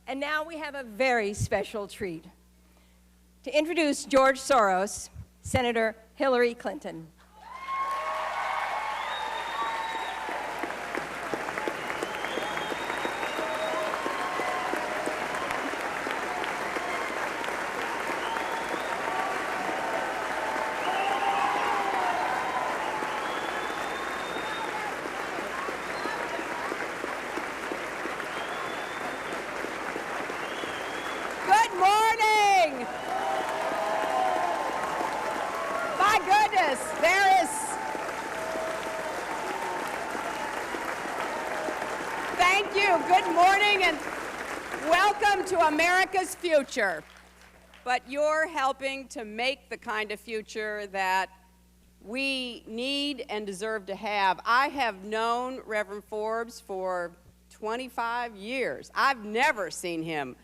And now we have a very special treat. To introduce George Soros, Senator Hillary Clinton. Good morning! My goodness, there is... Thank you. Good morning and welcome to America's future. But you're helping to make the kind of future that we need and deserve to have. I have known Reverend Forbes for 25 years. I've never seen him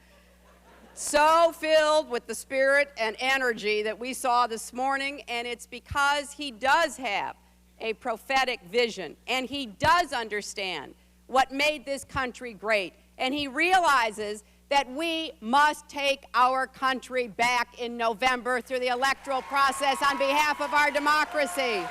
so filled with the spirit and energy that we saw this morning, and it's because he does have a prophetic vision, and he does understand what made this country great, and he realizes that we must take our country back in November through the electoral process on behalf of our democracy.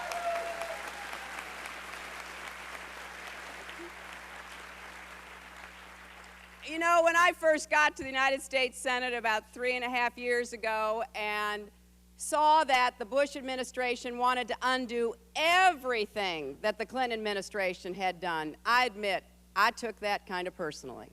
You know, when I first got to the United States Senate about 3.5 years ago and saw that the Bush administration wanted to undo everything that the Clinton administration had done, I admit, I took that kind of personally.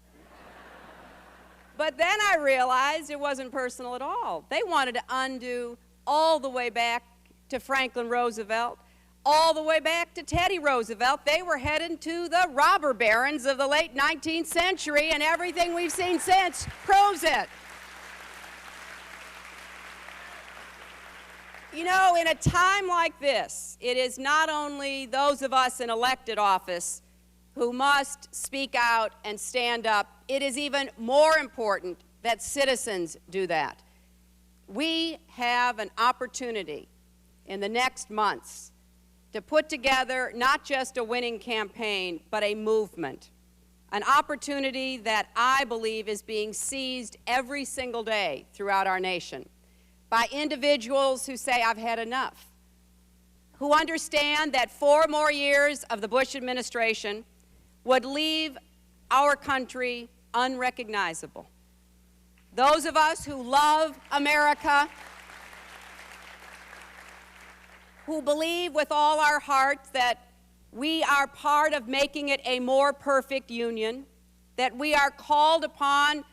But then I realized it wasn't personal at all. They wanted to undo all the way back to Franklin Roosevelt, all the way back to Teddy Roosevelt. They were headed to the robber barons of the late 19th century, and everything we've seen since proves it. You know, in a time like this, it is not only those of us in elected office who must speak out and stand up. It is even more important that citizens do that. We have an opportunity in the next months to put together not just a winning campaign, but a movement, an opportunity that I believe is being seized every single day throughout our nation by individuals who say, I've had enough, who understand that 4 more years of the Bush administration would leave our country unrecognizable. Those of us who love America, who believe with all our hearts that we are part of making it a more perfect union, that we are called upon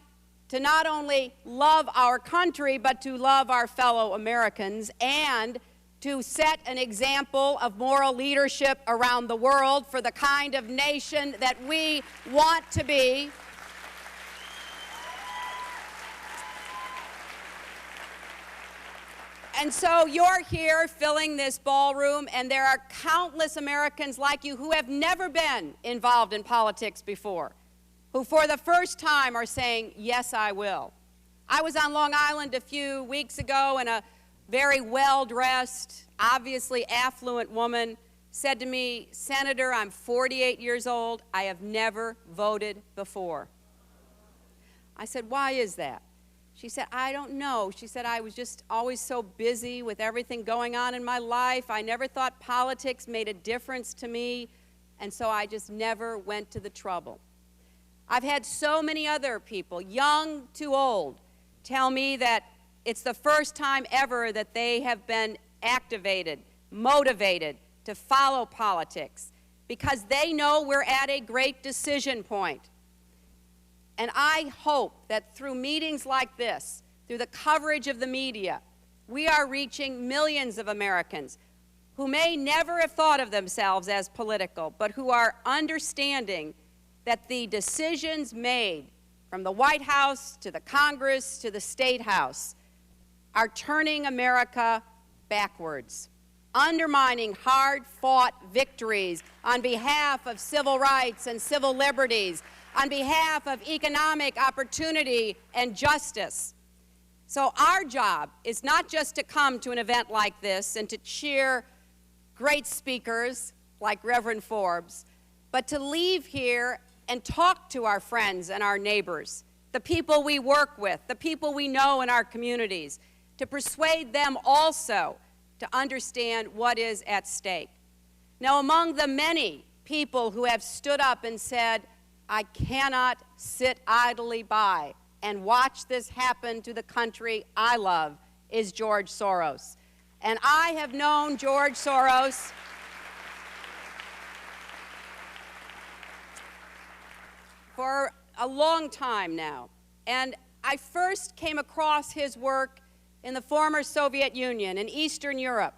to not only love our country, but to love our fellow Americans and to set an example of moral leadership around the world for the kind of nation that we want to be. And so you're here filling this ballroom, and there are countless Americans like you who have never been involved in politics before, who for the first time are saying, yes, I will. I was on Long Island a few weeks ago, and a very well-dressed, obviously affluent woman said to me, Senator, I'm 48 years old. I have never voted before. I said, why is that? She said, I don't know. She said, I was just always so busy with everything going on in my life. I never thought politics made a difference to me, and so I just never went to the trouble. I've had so many other people, young to old, tell me that it's the first time ever that they have been activated, motivated to follow politics because they know we're at a great decision point. And I hope that through meetings like this, through the coverage of the media, we are reaching millions of Americans who may never have thought of themselves as political, but who are understanding that the decisions made from the White House to the Congress to the State House are turning America backwards, undermining hard-fought victories on behalf of civil rights and civil liberties, on behalf of economic opportunity and justice. So our job is not just to come to an event like this and to cheer great speakers like Reverend Forbes, but to leave here and talk to our friends and our neighbors, the people we work with, the people we know in our communities, to persuade them also to understand what is at stake. Now, among the many people who have stood up and said, I cannot sit idly by and watch this happen to the country I love, is George Soros. And I have known George Soros for a long time now. And I first came across his work in the former Soviet Union, in Eastern Europe,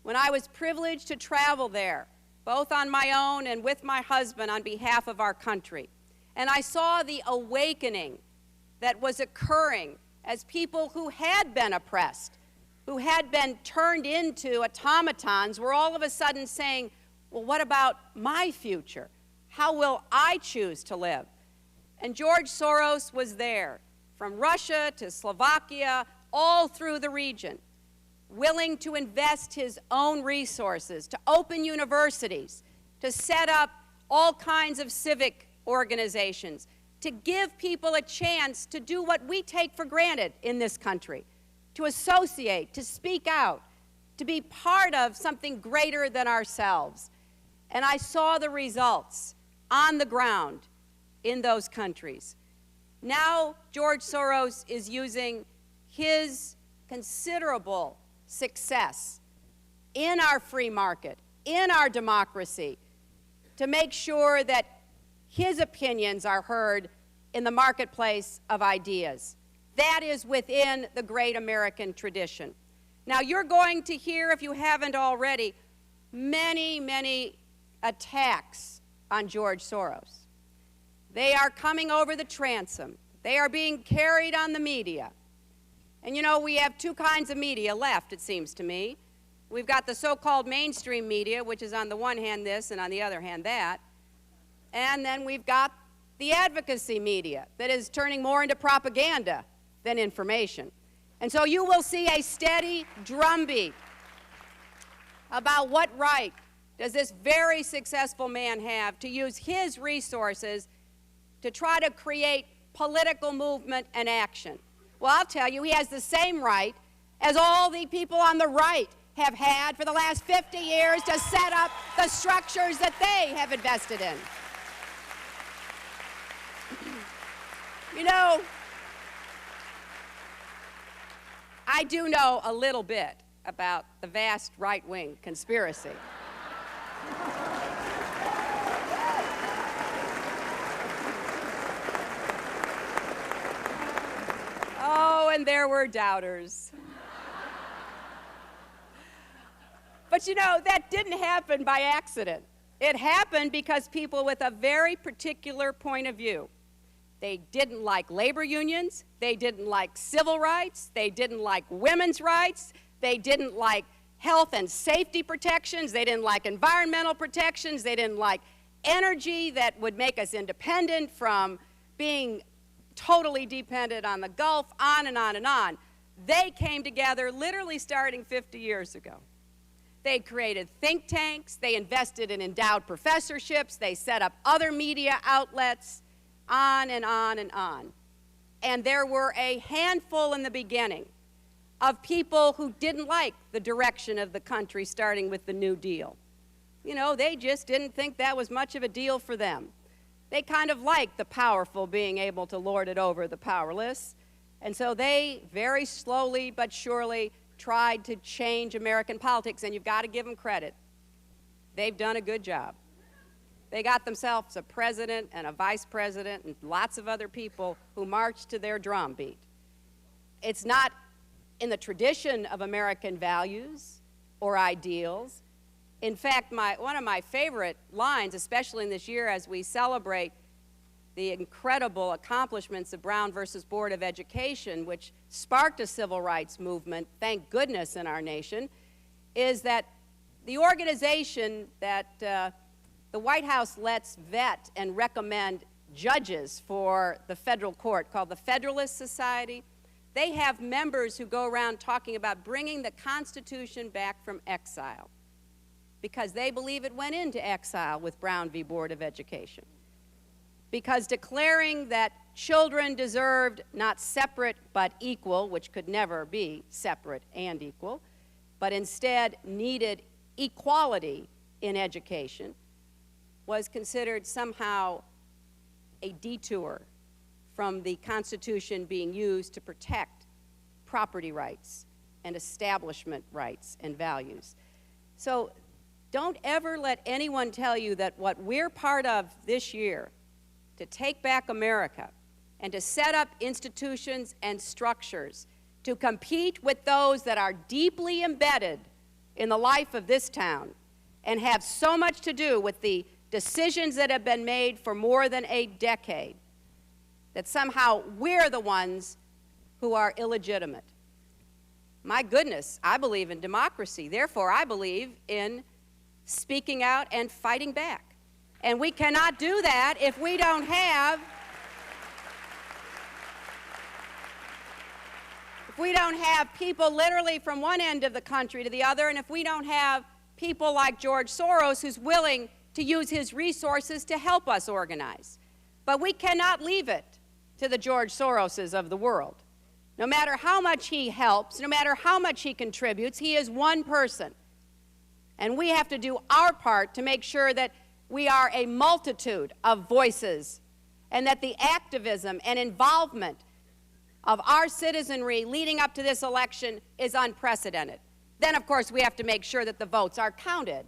when I was privileged to travel there, both on my own and with my husband on behalf of our country. And I saw the awakening that was occurring as people who had been oppressed, who had been turned into automatons, were all of a sudden saying, well, what about my future? How will I choose to live? And George Soros was there, from Russia to Slovakia, all through the region, willing to invest his own resources, to open universities, to set up all kinds of civic organizations, to give people a chance to do what we take for granted in this country, to associate, to speak out, to be part of something greater than ourselves. And I saw the results on the ground in those countries. Now, George Soros is using his considerable success in our free market, in our democracy, to make sure that his opinions are heard in the marketplace of ideas. That is within the great American tradition. Now, you're going to hear, if you haven't already, many, many attacks on George Soros. They are coming over the transom. They are being carried on the media. And you know, we have two kinds of media left, it seems to me. We've got the so-called mainstream media, which is on the one hand this and on the other hand that. And then we've got the advocacy media that is turning more into propaganda than information. And so you will see a steady drumbeat about what right does this very successful man have to use his resources to try to create political movement and action. Well, I'll tell you, he has the same right as all the people on the right have had for the last 50 years to set up the structures that they have invested in. You know, I do know a little bit about the vast right-wing conspiracy. Oh, and there were doubters. But you know, that didn't happen by accident. It happened because people with a very particular point of view. They didn't like labor unions, they didn't like civil rights, they didn't like women's rights, they didn't like health and safety protections, they didn't like environmental protections, they didn't like energy that would make us independent from being totally dependent on the Gulf, on and on and on. They came together literally starting 50 years ago. They created think tanks, they invested in endowed professorships, they set up other media outlets, on and on and on. And there were a handful in the beginning of people who didn't like the direction of the country, starting with the New Deal. You know, they just didn't think that was much of a deal for them. They kind of liked the powerful being able to lord it over the powerless. And so they very slowly but surely tried to change American politics, and you've got to give them credit. They've done a good job. They got themselves a president and a vice president and lots of other people who marched to their drumbeat. It's not in the tradition of American values or ideals. In fact, one of my favorite lines, especially in this year as we celebrate the incredible accomplishments of Brown versus Board of Education, which sparked a civil rights movement, thank goodness, in our nation, is that the organization that the White House lets vet and recommend judges for the federal court, called the Federalist Society, they have members who go around talking about bringing the Constitution back from exile, because they believe it went into exile with Brown v. Board of Education. Because declaring that children deserved not separate but equal, which could never be separate and equal, but instead needed equality in education, was considered somehow a detour from the Constitution being used to protect property rights and establishment rights and values. So don't ever let anyone tell you that what we're part of this year to take back America and to set up institutions and structures to compete with those that are deeply embedded in the life of this town and have so much to do with the decisions that have been made for more than a decade, that somehow we're the ones who are illegitimate. My goodness, I believe in democracy. Therefore, I believe in speaking out and fighting back. And we cannot do that if we don't have people literally from one end of the country to the other, and if we don't have people like George Soros who's willing to use his resources to help us organize. But we cannot leave it to the George Soroses of the world. No matter how much he helps, no matter how much he contributes, he is one person. And we have to do our part to make sure that we are a multitude of voices and that the activism and involvement of our citizenry leading up to this election is unprecedented. Then, of course, we have to make sure that the votes are counted.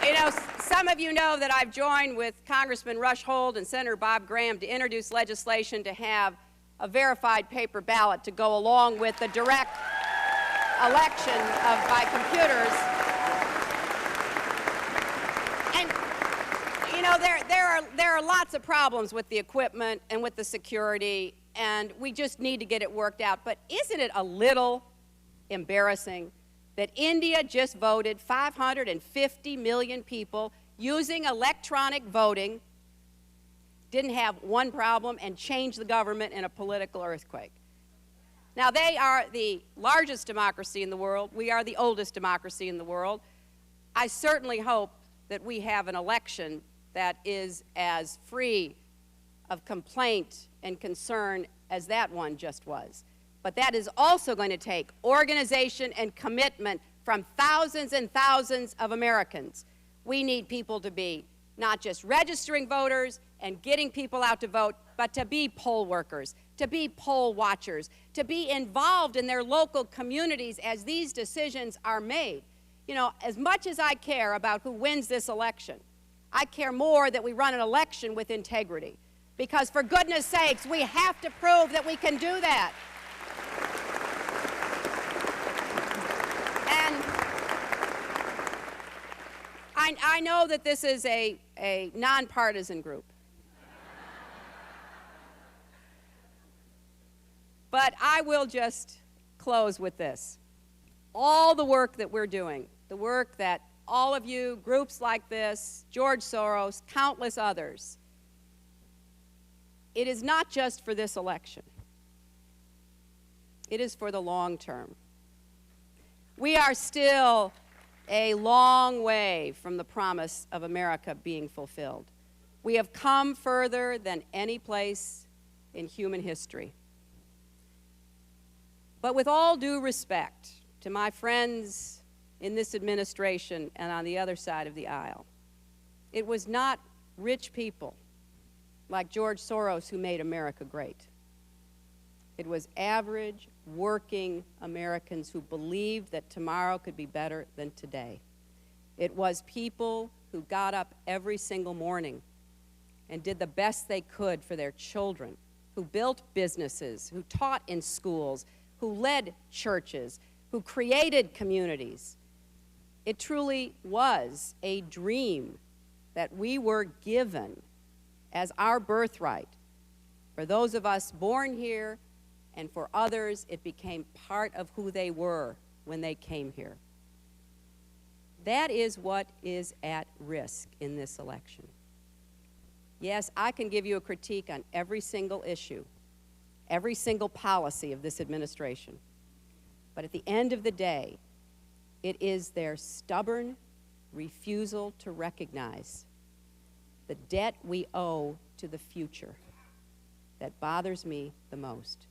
You know, some of you know that I've joined with Congressman Rush Holt and Senator Bob Graham to introduce legislation to have a verified paper ballot to go along with the direct election by computers. And, you know, there are lots of problems with the equipment and with the security, and we just need to get it worked out. But isn't it a little embarrassing that India just voted 550 million people using electronic voting, didn't have one problem, and changed the government in a political earthquake? Now, they are the largest democracy in the world. We are the oldest democracy in the world. I certainly hope that we have an election that is as free of complaint and concern as that one just was. But that is also going to take organization and commitment from thousands and thousands of Americans. We need people to be not just registering voters and getting people out to vote, but to be poll workers, to be poll watchers, to be involved in their local communities as these decisions are made. You know, as much as I care about who wins this election, I care more that we run an election with integrity. Because for goodness sakes, we have to prove that we can do that. And I know that this is a nonpartisan group. But I will just close with this. All the work that we're doing, the work that all of you, groups like this, George Soros, countless others, it is not just for this election. It is for the long term. We are still a long way from the promise of America being fulfilled. We have come further than any place in human history. But with all due respect to my friends in this administration and on the other side of the aisle, it was not rich people like George Soros who made America great. It was average, working Americans who believed that tomorrow could be better than today. It was people who got up every single morning and did the best they could for their children, who built businesses, who taught in schools, who led churches, who created communities. It truly was a dream that we were given as our birthright. For those of us born here, and for others, it became part of who they were when they came here. That is what is at risk in this election. Yes, I can give you a critique on every single issue, every single policy of this administration. But at the end of the day, it is their stubborn refusal to recognize the debt we owe to the future that bothers me the most.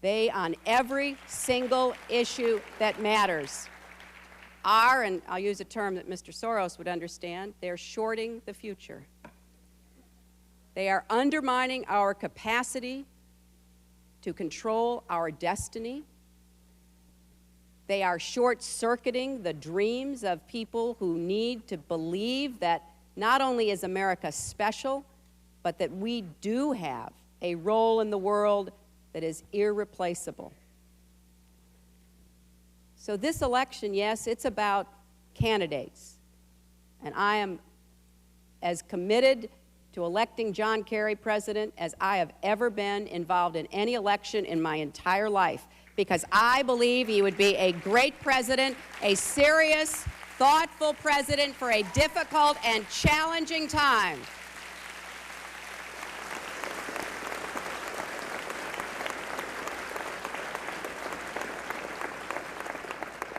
They, on every single issue that matters, are, and I'll use a term that Mr. Soros would understand, they're shorting the future. They are undermining our capacity to control our destiny. They are short-circuiting the dreams of people who need to believe that not only is America special, but that we do have a role in the world that is irreplaceable. So this election, yes, it's about candidates. And I am as committed to electing John Kerry president as I have ever been involved in any election in my entire life, because I believe he would be a great president, a serious, thoughtful president for a difficult and challenging time.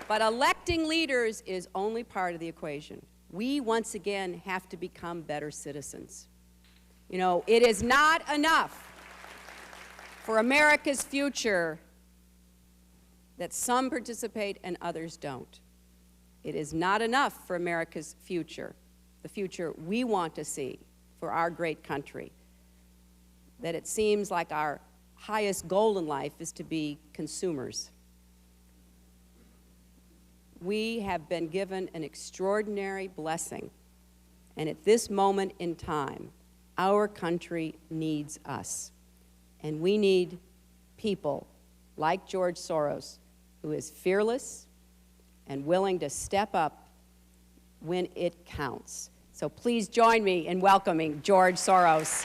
But electing leaders is only part of the equation. We, once again, have to become better citizens. You know, it is not enough for America's future that some participate and others don't. It is not enough for America's future, the future we want to see for our great country, that it seems like our highest goal in life is to be consumers. We have been given an extraordinary blessing, and at this moment in time, our country needs us. And we need people like George Soros, who is fearless and willing to step up when it counts. So please join me in welcoming George Soros.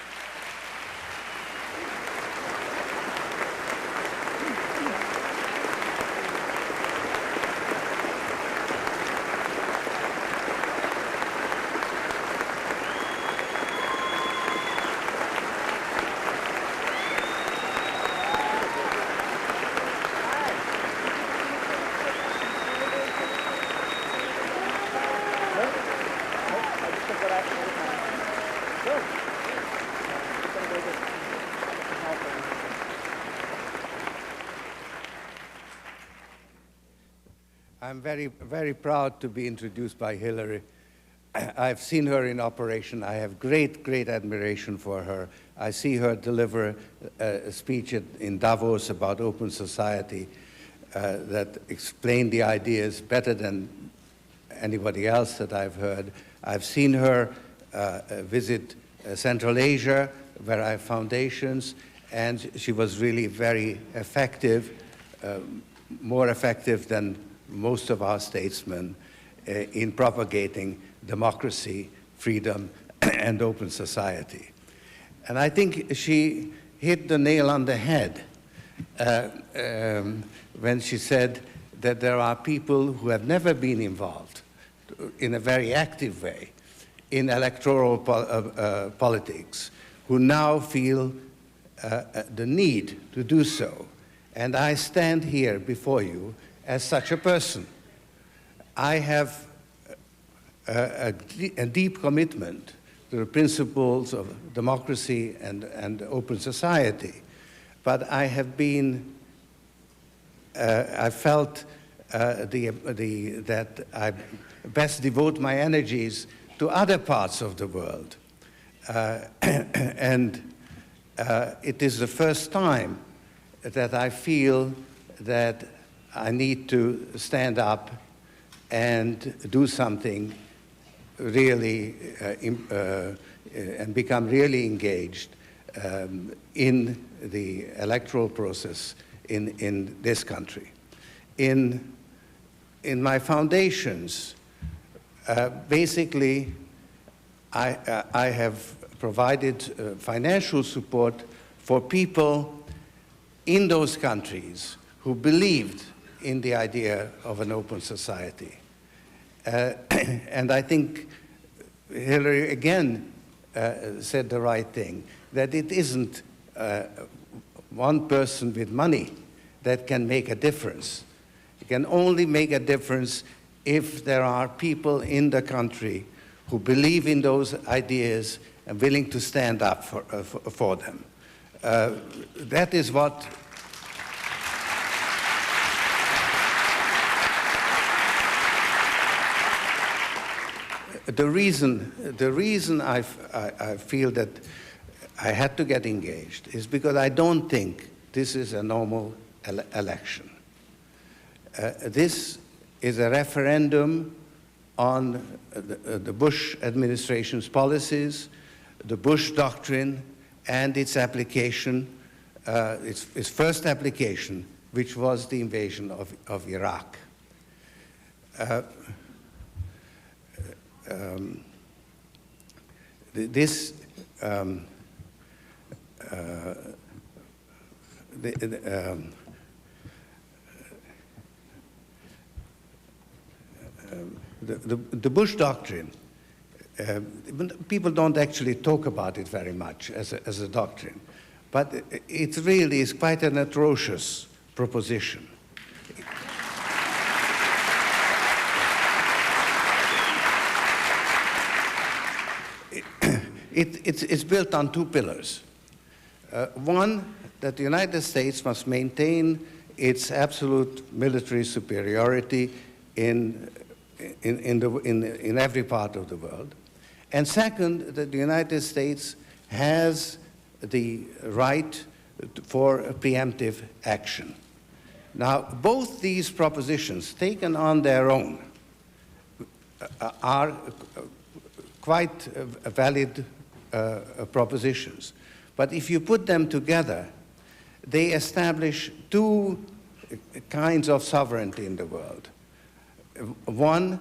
I'm very, very proud to be introduced by Hillary. I've seen her in operation. I have great, great admiration for her. I see her deliver a speech in Davos about open society that explained the ideas better than anybody else that I've heard. I've seen her visit Central Asia, where I have foundations, and she was really very effective, more effective than most of our statesmen in propagating democracy, freedom, and open society. And I think she hit the nail on the head when she said that there are people who have never been involved in a very active way in electoral politics, who now feel the need to do so. And I stand here before you as such a person. I have a deep commitment to the principles of democracy and open society, but I have been, I felt that I best devote my energies to other parts of the world. And it is the first time that I feel that I need to stand up and do something really and become really engaged in the electoral process in this country. In my foundations, basically, I have provided financial support for people in those countries who believed in the idea of an open society. And I think Hillary again said the right thing, that it isn't one person with money that can make a difference. can only make a difference if there are people in the country who believe in those ideas and willing to stand up for them. That is what the reason I feel that I had to get engaged is because I don't think this is a normal election. This is a referendum on the Bush administration's policies, the Bush doctrine, and its application, its first application, which was the invasion of Iraq. The Bush doctrine, people don't actually talk about it very much as a doctrine, but it really is quite an atrocious proposition. It's built on two pillars. One, that the United States must maintain its absolute military superiority in every part of the world. And second, that the United States has the right for preemptive action. Now, both these propositions, taken on their own, are quite valid propositions. But if you put them together, they establish two kinds of sovereignty in the world. One,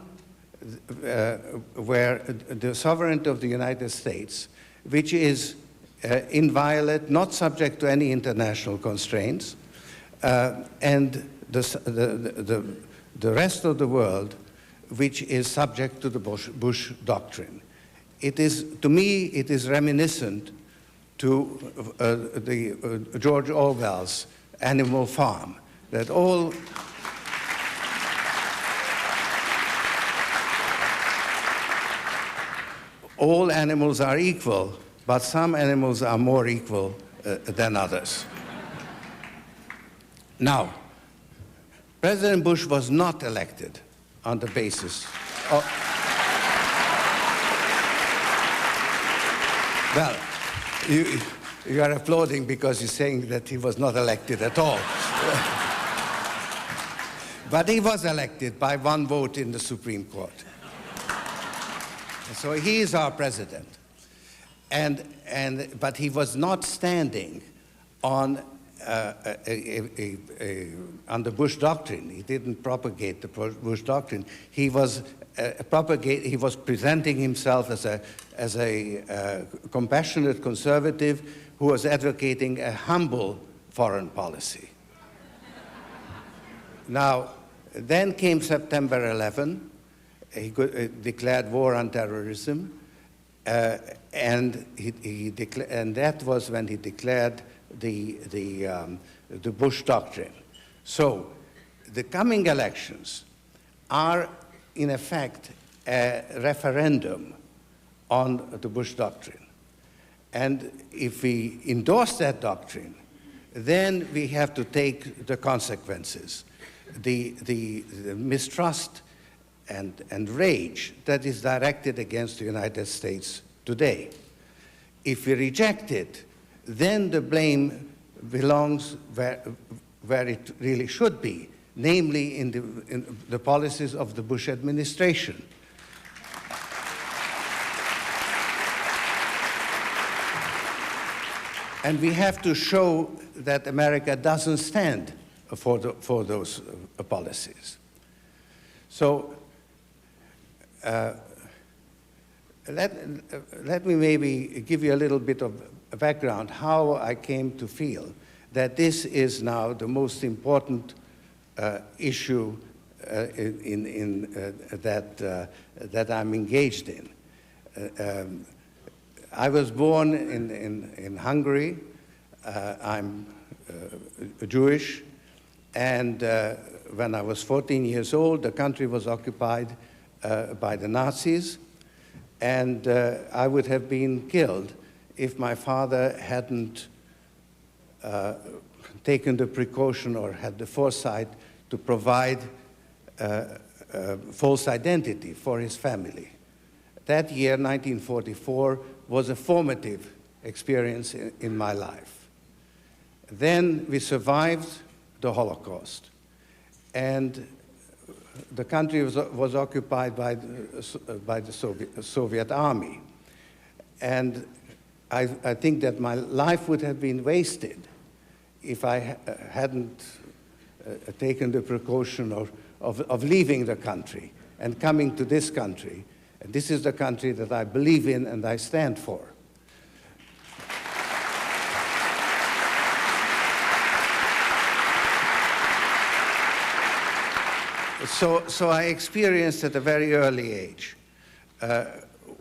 where the sovereignty of the United States, which is inviolate, not subject to any international constraints, and the rest of the world, which is subject to the Bush doctrine. It is, to me, it is reminiscent to the George Orwell's Animal Farm, that all animals are equal, but some animals are more equal than others. Now, President Bush was not elected on the basis of... Well, you are applauding because you're saying that he was not elected at all. But he was elected by one vote in the Supreme Court. So he is our president. But he was not standing on the Bush doctrine. He didn't propagate the Bush doctrine. He was presenting himself as a compassionate conservative who was advocating a humble foreign policy. That Then came September 11. He declared war on terrorism, and that was when he declared the Bush doctrine. So the coming elections are, in effect, a referendum on the Bush doctrine. And if we endorse that doctrine, then we have to take the consequences, the mistrust and rage that is directed against the United States today. If we reject it, then the blame belongs where it really should be, namely in the policies of the Bush administration. And we have to show that America doesn't stand for those policies. So let me maybe give you a little bit of background how I came to feel that this is now the most important issue that I'm engaged in. I was born in Hungary. I'm Jewish, and when I was 14 years old, the country was occupied by the Nazis, and I would have been killed if my father hadn't taken the precaution or had the foresight to provide false identity for his family. That year, 1944, was a formative experience in my life. Then we survived the Holocaust, and the country was occupied by the Soviet army. And I think that my life would have been wasted if I hadn't taken the precaution of leaving the country and coming to this country. And this is the country that I believe in and I stand for. So I experienced at a very early age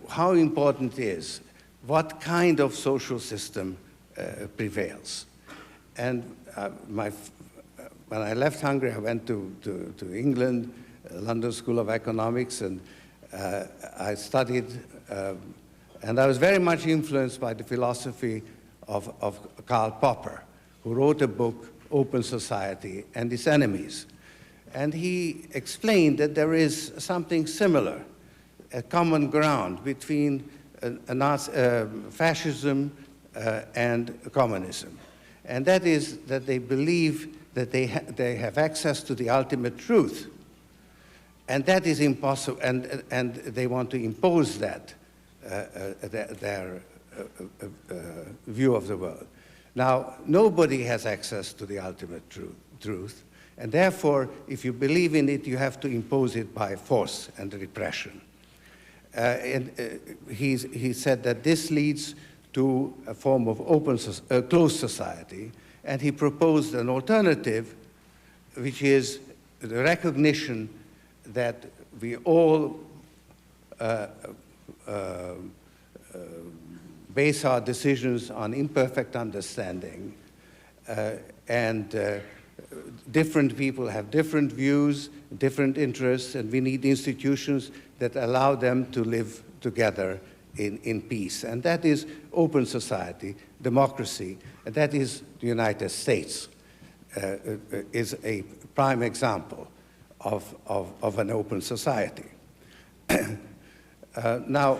how important it is, what kind of social system prevails. And when I left Hungary, I went to England, London School of Economics, and I studied, and I was very much influenced by the philosophy of Karl Popper, who wrote a book, Open Society and Its Enemies. And he explained that there is something similar, a common ground between fascism and communism. And that is that they believe that they have access to the ultimate truth. And that is impossible, and they want to impose that, their view of the world. Now, nobody has access to the ultimate truth. And therefore, if you believe in it, you have to impose it by force and repression. He said that this leads to a form of closed society, and he proposed an alternative, which is the recognition that we all base our decisions on imperfect understanding, and different people have different views, different interests, and we need institutions that allow them to live together in peace. And that is open society, democracy, and that is the United States, is a prime example of an open society. Now,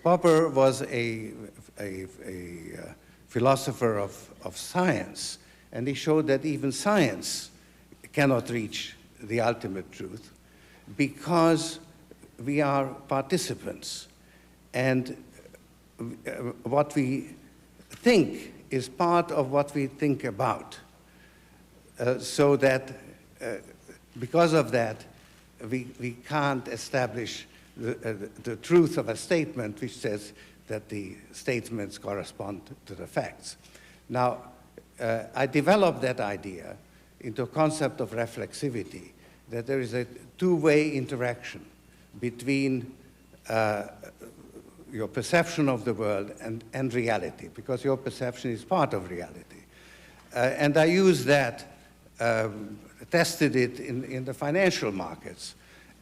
Popper was a philosopher of science, and he showed that even science cannot reach the ultimate truth because we are participants, and what we think is part of what we think about, so that because of that we can't establish the truth of a statement which says that the statements correspond to the facts. Now, I developed that idea into a concept of reflexivity, that there is a two-way interaction between your perception of the world and reality, because your perception is part of reality. And I used that, tested it in the financial markets,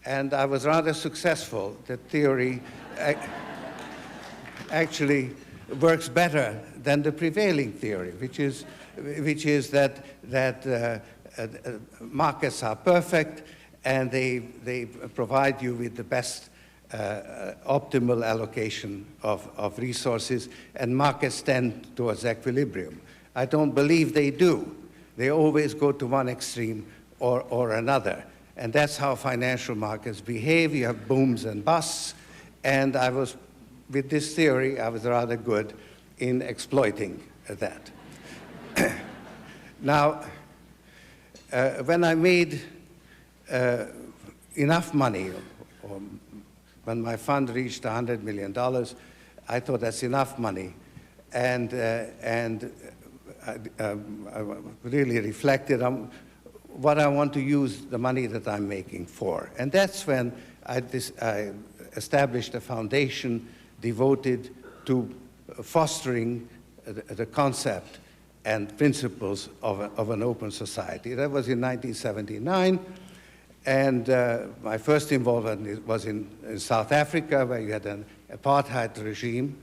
and I was rather successful. The theory actually works better than the prevailing theory, which is that markets are perfect and they provide you with the best optimal allocation of resources, and markets tend towards equilibrium. I don't believe they do. They always go to one extreme or another. And that's how financial markets behave. You have booms and busts. And with this theory, I was rather good in exploiting that. Now, when I made enough money, or when my fund reached $100 million, I thought that's enough money. And I really reflected on what I want to use the money that I'm making for. And that's when I established a foundation devoted to fostering the concept and principles of an open society. That was in 1979, and my first involvement was in South Africa, where you had an apartheid regime,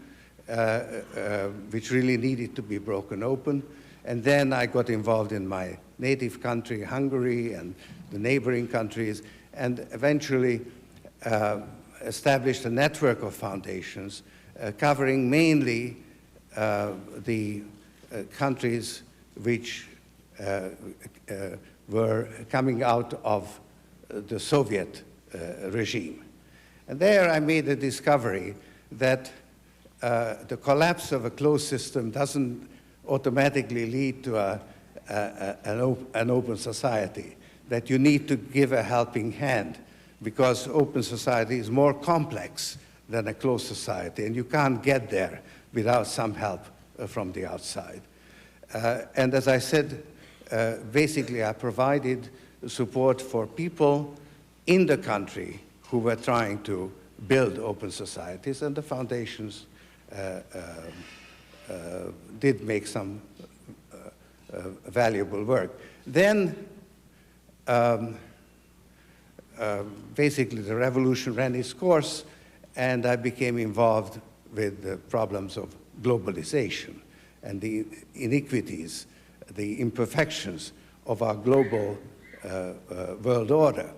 which really needed to be broken open. And then I got involved in my native country, Hungary, and the neighboring countries, and eventually established a network of foundations covering mainly the countries which were coming out of the Soviet regime. And there I made a discovery that the collapse of a closed system doesn't automatically lead to an open society, that you need to give a helping hand, because open society is more complex than a closed society, and you can't get there without some help from the outside. And as I said, basically I provided support for people in the country who were trying to build open societies, and the foundations did make some valuable work. Then basically the revolution ran its course, and I became involved with the problems of globalization and the iniquities, the imperfections of our global world order.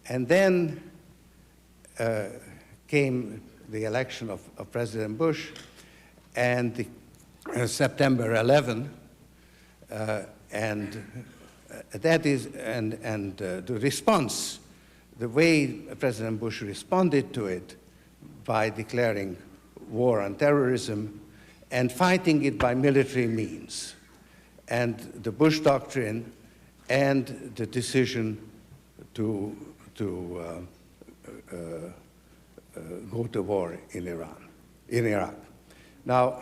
And then came the election of President Bush, and the, September 11, and that is, and the response, the way President Bush responded to it by declaring war on terrorism and fighting it by military means, and the Bush Doctrine and the decision to go to war in Iraq. Now,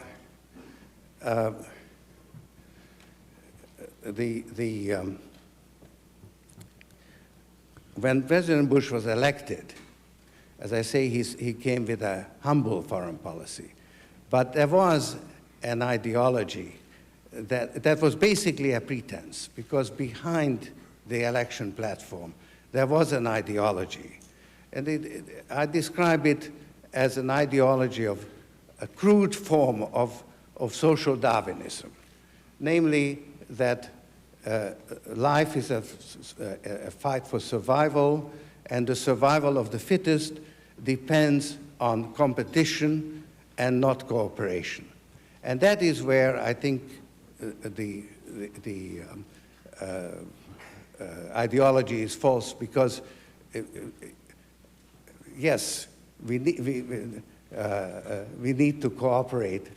when President Bush was elected, as I say, he came with a humble foreign policy, but there was an ideology that was basically a pretense, because behind the election platform, there was an ideology. And I describe it as an ideology of a crude form of social Darwinism, namely that life is a fight for survival, and the survival of the fittest depends on competition and not cooperation. And that is where I think the ideology is false, because yes, we need to cooperate,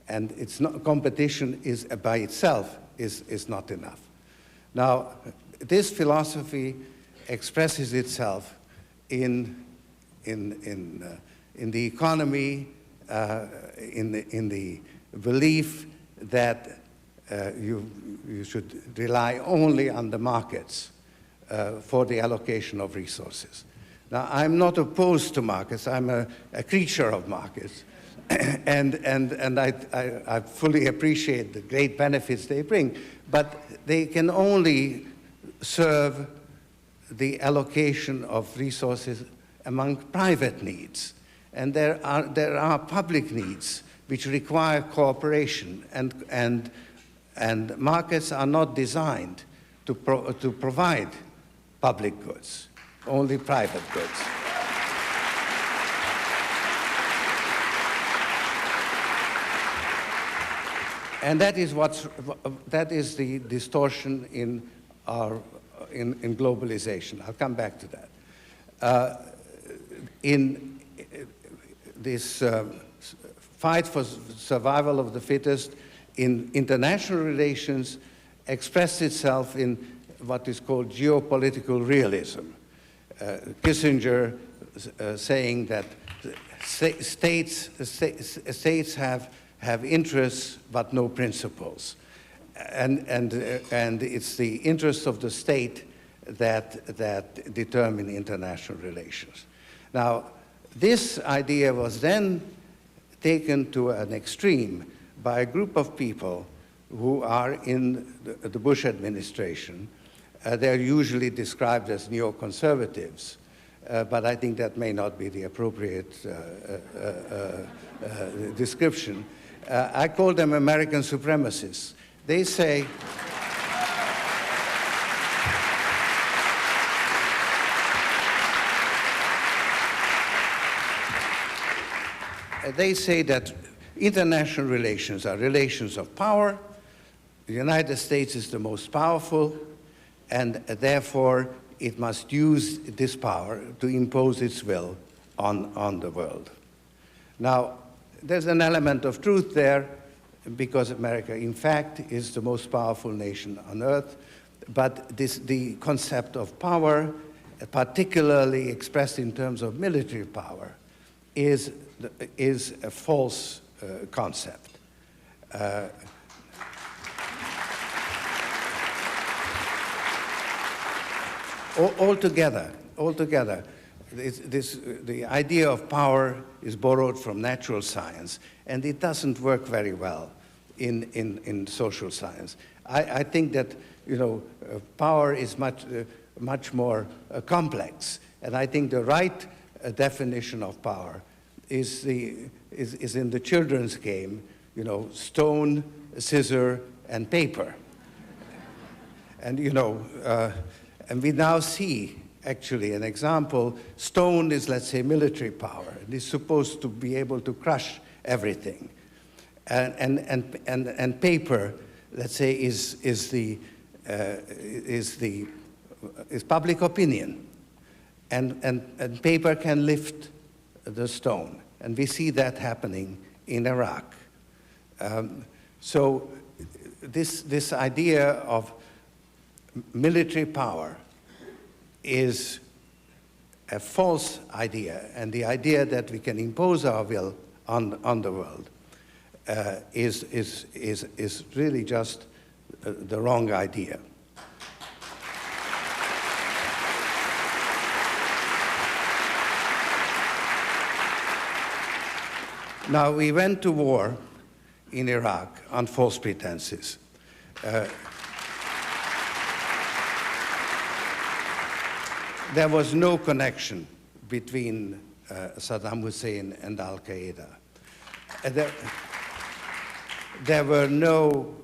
and it's not, competition is by itself is not enough. Now, this philosophy expresses itself in the economy, in the belief that you should rely only on the markets for the allocation of resources. Now, I'm not opposed to markets. I'm a creature of markets, and I fully appreciate the great benefits they bring, but they can only serve the allocation of resources among private needs. And there are public needs which require cooperation, and markets are not designed to provide public goods, only private goods. And that is the distortion in globalization. I'll come back to that. In this fight for survival of the fittest in international relations expressed itself in what is called geopolitical realism. Kissinger saying that states have interests but no principles, and it's the interests of the state that determine international relations. Now, this idea was then taken to an extreme by a group of people who are in the Bush administration. They're usually described as neoconservatives, but I think that may not be the appropriate description. I call them American supremacists. They say, that international relations are relations of power. The United States is the most powerful, and therefore it must use this power to impose its will on the world. Now, there's an element of truth there, because America, in fact, is the most powerful nation on earth, but the concept of power, particularly expressed in terms of military power, is a false concept. Altogether, the idea of power is borrowed from natural science, and it doesn't work very well in social science. I think that, you know, power is much more complex, and I think the right definition of power is in the children's game, you know, stone, scissor, and paper. And, you know, and we now see, actually, an example. Stone is, let's say, military power. It is supposed to be able to crush everything. And paper, let's say, is public opinion. And paper can lift the stone. And we see that happening in Iraq. So this idea of military power is a false idea, and the idea that we can impose our will on the world is really just the wrong idea. Now, we went to war in Iraq on false pretenses. There was no connection between Saddam Hussein and Al-Qaeda. There were no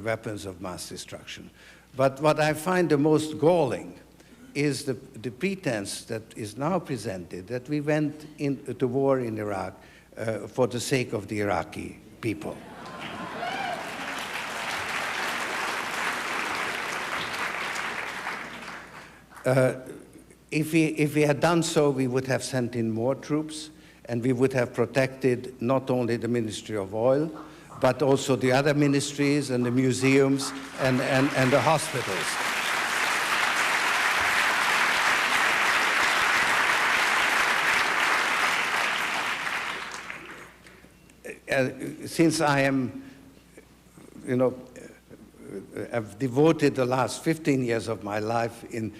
weapons of mass destruction. But what I find the most galling is the pretense that is now presented that we went into war in Iraq for the sake of the Iraqi people. If we had done so, we would have sent in more troops, and we would have protected not only the Ministry of Oil, but also the other ministries and the museums and the hospitals. Since I am, you know, I've devoted the last 15 years of my life in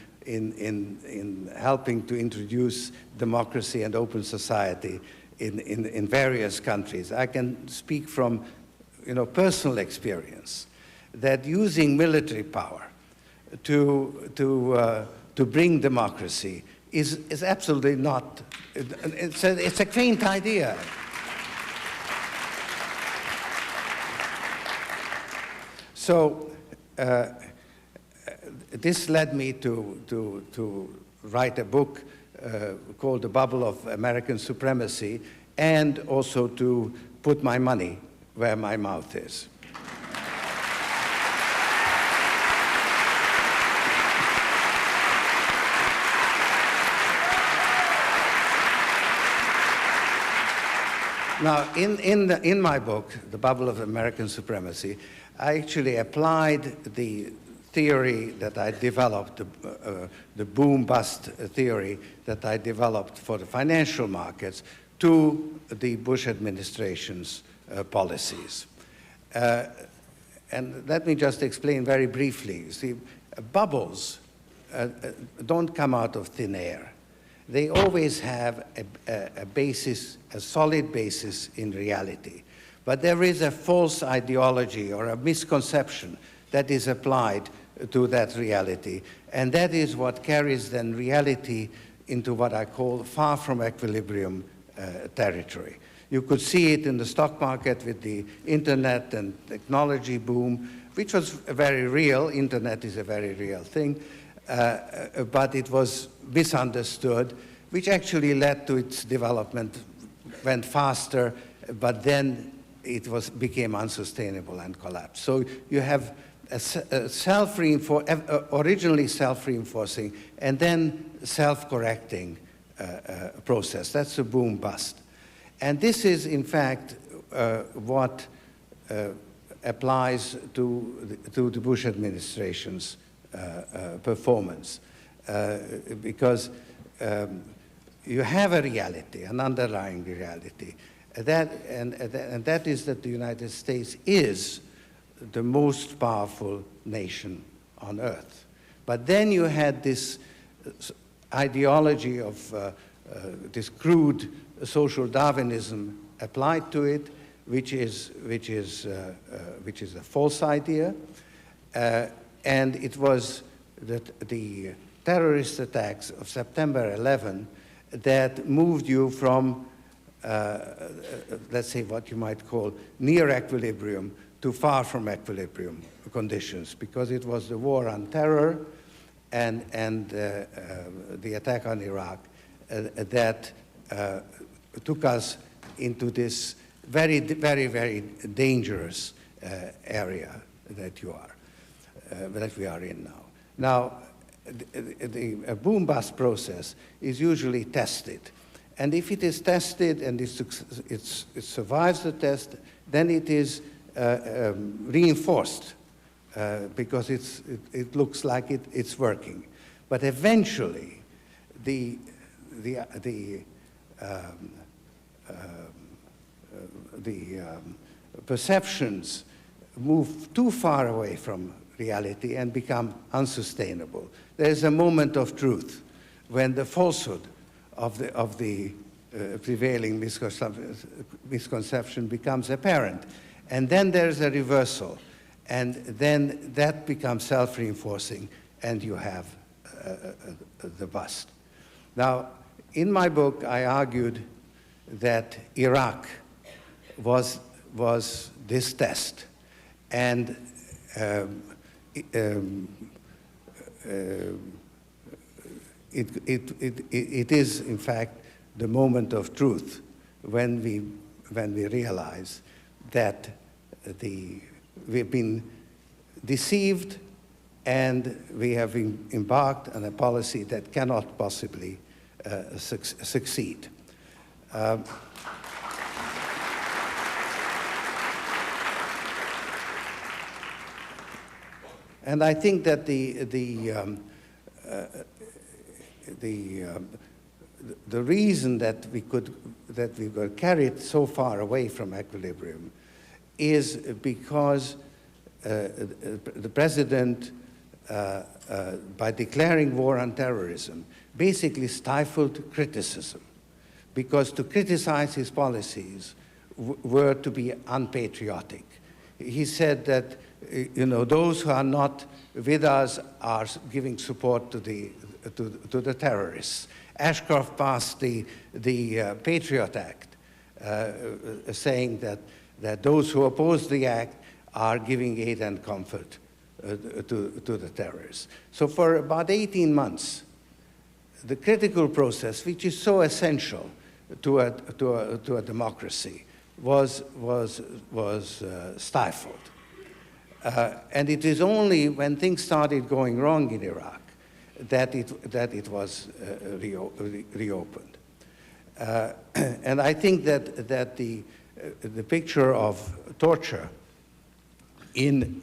helping to introduce democracy and open society in various countries. I can speak from, you know, personal experience that using military power to bring democracy is absolutely not. It's a quaint idea. So. This led me to write a book called The Bubble of American Supremacy, and also to put my money where my mouth is. Now, in my book, The Bubble of American Supremacy, I actually applied the theory that I developed, the boom-bust theory that I developed for the financial markets, to the Bush administration's policies. And let me just explain very briefly. See, bubbles don't come out of thin air. They always have a basis, a solid basis in reality. But there is a false ideology or a misconception that is applied to that reality. And that is what carries then reality into what I call far from equilibrium territory. You could see it in the stock market with the internet and technology boom, which was very real. Internet is a very real thing, but it was misunderstood, which actually led to its development, went faster, but then it became unsustainable and collapsed. So you have originally self-reinforcing and then self-correcting process. That's a boom-bust. And this is, in fact, what applies to the Bush administration's performance. Because you have a reality, an underlying reality, and that is that the United States is the most powerful nation on earth. But then you had this ideology of this crude social Darwinism applied to it, which is a false idea, and it was that the terrorist attacks of September 11 that moved you from, let's say, what you might call near equilibrium to far from equilibrium conditions, because it was the war on terror and the attack on Iraq that took us into this very, very, very dangerous area that we are in now. Now, the boom-bust process is usually tested. And if it is tested and it survives the test, then it is reinforced because it looks like it's working. But eventually, the perceptions move too far away from reality and become unsustainable. There is a moment of truth when the falsehood of the prevailing misconception becomes apparent. And then there's a reversal. And then that becomes self-reinforcing, and you have the bust. Now, in my book, I argued that Iraq was this test. And it is, in fact, the moment of truth when we realize that we've been deceived and we have embarked on a policy that cannot possibly succeed. And I think that the reason that we were carried so far away from equilibrium is because the president, by declaring war on terrorism, basically stifled criticism, because to criticize his policies were to be unpatriotic. He said that those who are not with us are giving support to the terrorists. Ashcroft passed the Patriot Act, saying that those who oppose the act are giving aid and comfort to the terrorists. So for about 18 months, the critical process, which is so essential to a democracy, was stifled. And it is only when things started going wrong in Iraq that it was reopened. And I think that the picture of torture in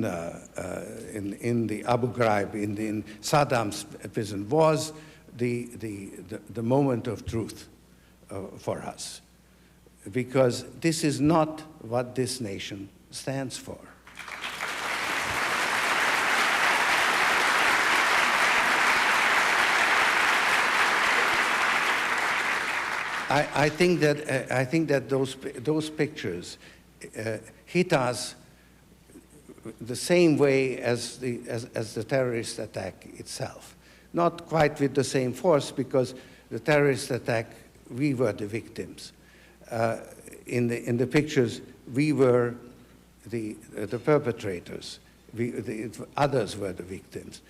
the Abu Ghraib, in Saddam's prison, was the moment of truth for us, because this is not what this nation stands for. I think that those pictures hit us the same way as the terrorist attack itself. Not quite with the same force, because the terrorist attack, we were the victims. In the pictures, we were the perpetrators. Others were the victims.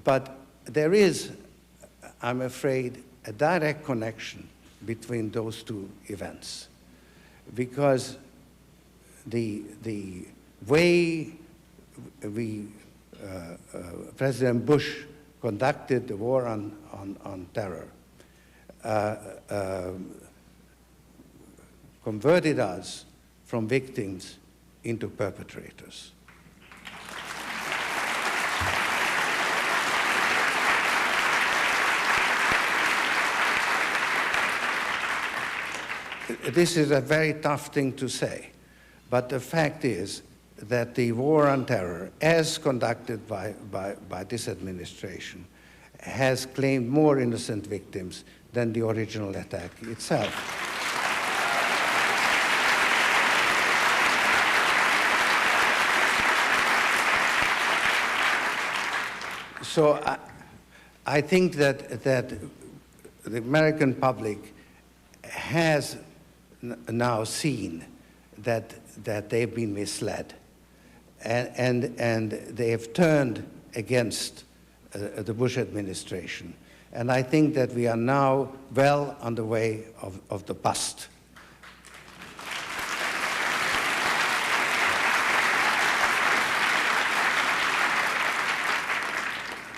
But there is, I'm afraid, a direct connection between those two events, because the way President Bush conducted the war on terror converted us from victims into perpetrators. This is a very tough thing to say, but the fact is that the war on terror, as conducted by this administration, has claimed more innocent victims than the original attack itself. So I think that the American public has now seen that they've been misled, and they have turned against the Bush administration. And I think that we are now well on the way of the bust.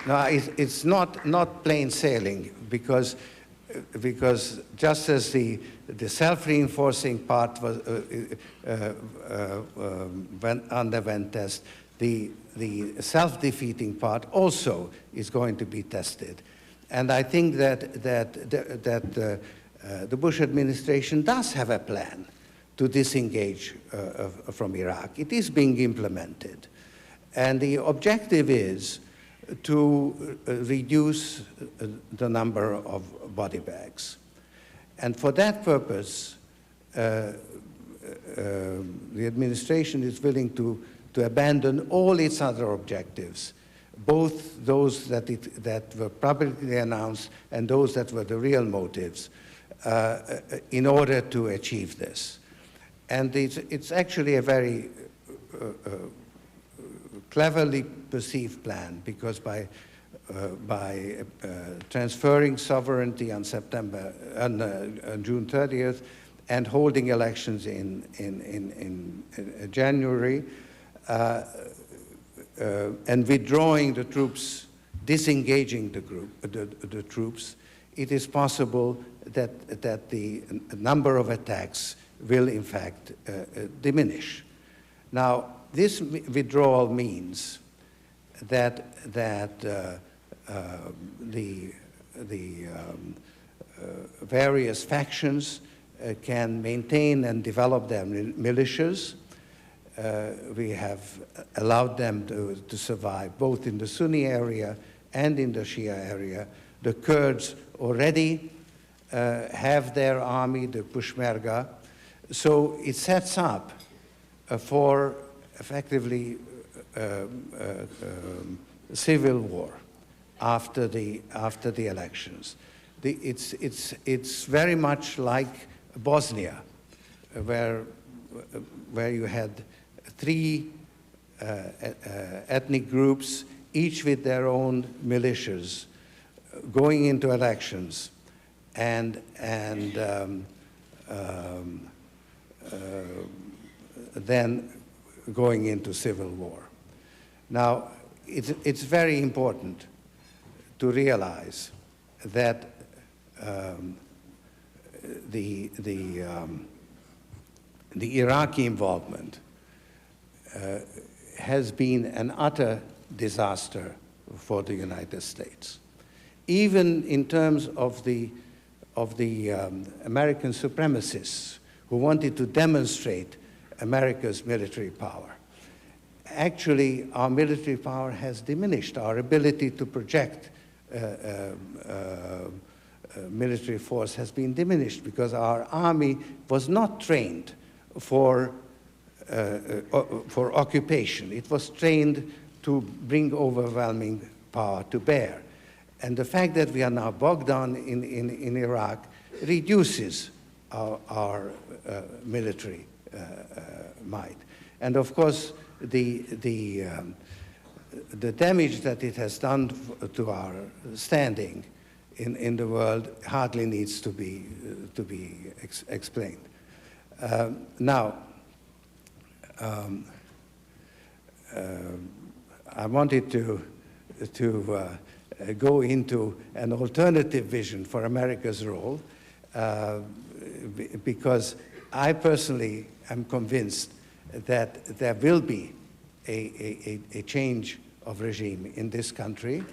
Now, it's not plain sailing, because just as the self-reinforcing part underwent test, the self-defeating part also is going to be tested. And I think that the Bush administration does have a plan to disengage from Iraq. It is being implemented. And the objective is to reduce the number of body bags. And for that purpose, the administration is willing to abandon all its other objectives, both those that were publicly announced and those that were the real motives, in order to achieve this. And it's actually a very cleverly perceived plan, because by transferring sovereignty on June 30th and holding elections in January, and withdrawing the troops, disengaging the troops, it is possible that the number of attacks will in fact diminish. Now, this withdrawal means that the various factions can maintain and develop their militias. We have allowed them to survive both in the Sunni area and in the Shia area. The Kurds already have their army, the Peshmerga. So it sets up for effectively civil war after the elections. It's very much like Bosnia, where you had three ethnic groups, each with their own militias, going into elections, and then going into civil war. Now, it's very important to realize that the Iraqi involvement has been an utter disaster for the United States. Even in terms of the American supremacists who wanted to demonstrate America's military power. Actually, our military power has diminished. Our ability to project military force has been diminished, because our army was not trained for for occupation. It was trained to bring overwhelming power to bear. And the fact that we are now bogged down in Iraq reduces our military might. And of course, the damage that it has done to our standing in the world hardly needs to be explained. Now, I wanted to go into an alternative vision for America's role, because I personally am convinced that there will be a change of regime in this country.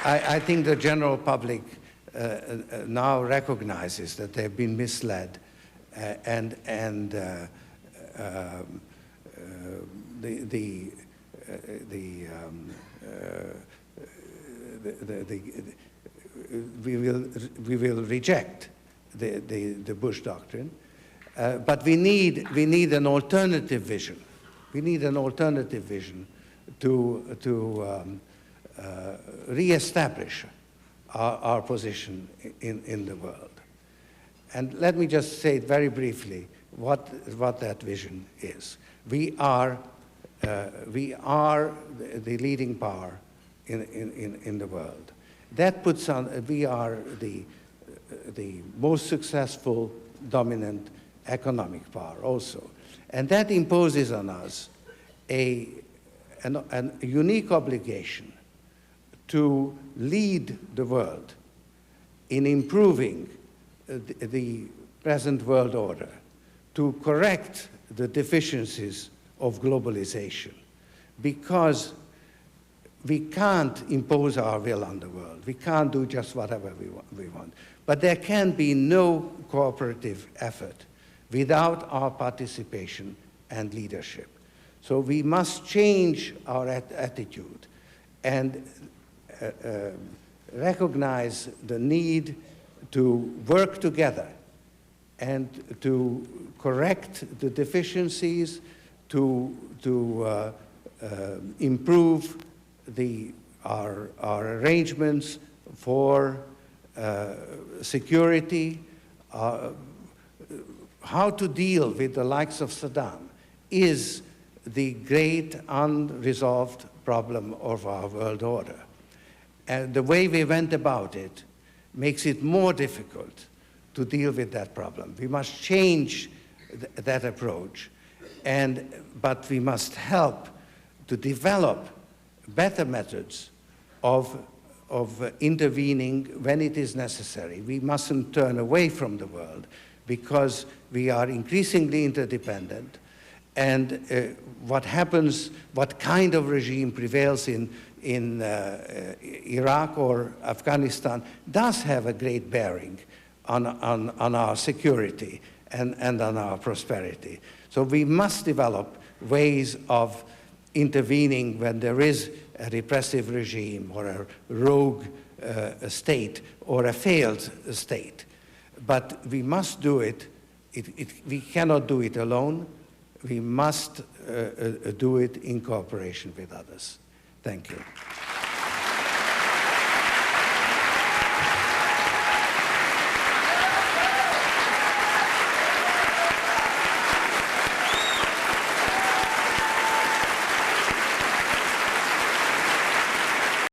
I think the general public now recognizes that they've been misled, and we will reject the Bush doctrine, but we need an alternative vision. We need an alternative vision to reestablish our position in the world. And let me just say very briefly what that vision is. We are the leading power in the world. That puts on, we are the most successful, dominant economic power also. And that imposes on us a unique obligation to lead the world in improving the present world order, to correct the deficiencies of globalization, because we can't impose our will on the world. We can't do just whatever we want. But there can be no cooperative effort without our participation and leadership. So we must change our attitude and recognize the need to work together and to correct the deficiencies, to improve our arrangements for security, how to deal with the likes of Saddam is the great unresolved problem of our world order. And the way we went about it makes it more difficult to deal with that problem. We must change that approach, but we must help to develop better methods of intervening when it is necessary. We mustn't turn away from the world because we are increasingly interdependent, and what happens, what kind of regime prevails in Iraq or Afghanistan does have a great bearing on our security and on our prosperity. So we must develop ways of intervening when there is a repressive regime or a rogue state or a failed state. But we must do it. We cannot do it alone. We must do it in cooperation with others. Thank you.